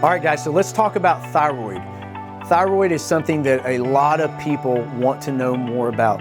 All right, guys, so let's talk about thyroid. Thyroid is something that a lot of people want to know more about.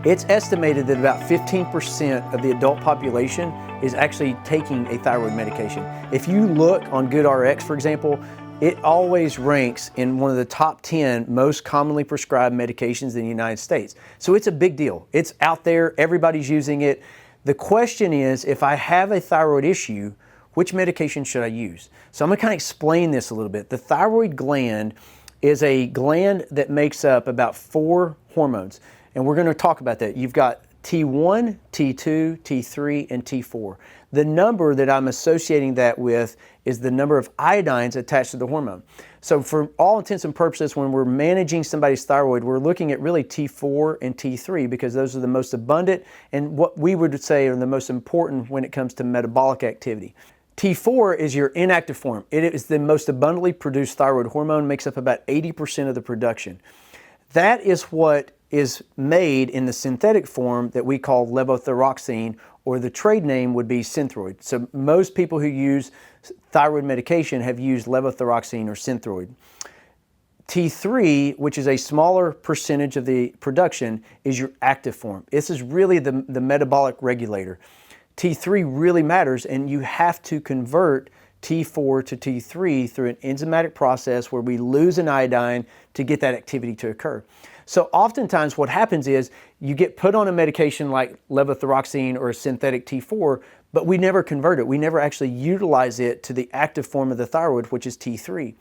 It's estimated that about 15% of the adult population is actually taking a thyroid medication. If you look on GoodRx, for example, it always ranks in one of the top 10 most commonly prescribed medications in the United States. So it's a big deal. It's out there, everybody's using it. The question is, if I have a thyroid issue, which medication should I use? So I'm gonna kind of explain this a little bit. The thyroid gland is a gland that makes up about 4 hormones, and we're gonna talk about that. You've got T1, T2, T3, and T4. The number that I'm associating that with is the number of iodines attached to the hormone. So for all intents and purposes, when we're managing somebody's thyroid, we're looking at really T4 and T3 because those are the most abundant and what we would say are the most important when it comes to metabolic activity. T4 is your inactive form. It is the most abundantly produced thyroid hormone, makes up about 80% of the production. That is what is made in the synthetic form that we call levothyroxine, or the trade name would be Synthroid. So most people who use thyroid medication have used levothyroxine or Synthroid. T3, which is a smaller percentage of the production, is your active form. This is really the metabolic regulator. T3 really matters, and you have to convert T4 to T3 through an enzymatic process where we lose an iodine to get that activity to occur. So oftentimes what happens is you get put on a medication like levothyroxine or a synthetic T4, but we never convert it. We never actually utilize it to the active form of the thyroid, which is T3.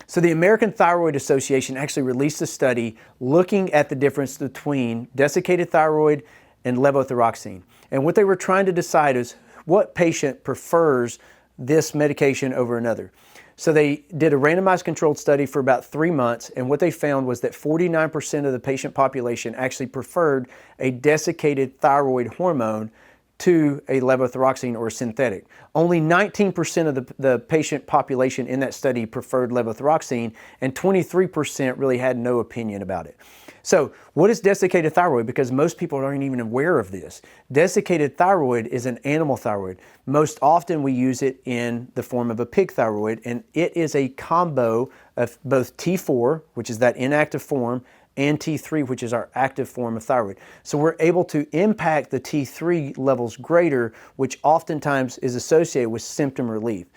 So the American Thyroid Association actually released a study looking at the difference between desiccated thyroid and levothyroxine. And what they were trying to decide is what patient prefers this medication over another. So they did a randomized controlled study for about 3 months, and what they found was that 49% of the patient population actually preferred a desiccated thyroid hormone to a levothyroxine or a synthetic. Only 19% of the patient population in that study preferred levothyroxine, and 23% really had no opinion about it. So what is desiccated thyroid? Because most people aren't even aware of this. Desiccated thyroid is an animal thyroid. Most often we use it in the form of a pig thyroid, and it is a combo of both T4, which is that inactive form, and T3, which is our active form of thyroid. So we're able to impact the T3 levels greater, which oftentimes is associated with symptom relief.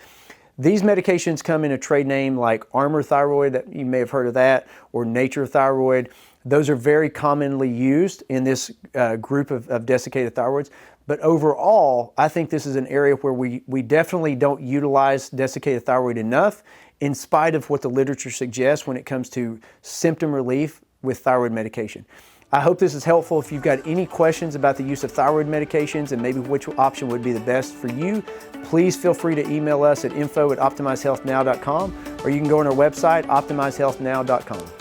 These medications come in a trade name like Armour Thyroid, that you may have heard of that, or Nature Thyroid. Those are very commonly used in this group of desiccated thyroids. But overall, I think this is an area where we definitely don't utilize desiccated thyroid enough, in spite of what the literature suggests when it comes to symptom relief with thyroid medication. I hope this is helpful. If you've got any questions about the use of thyroid medications and maybe which option would be the best for you, please feel free to email us at info@optimizehealthnow.com, or you can go on our website, optimizehealthnow.com.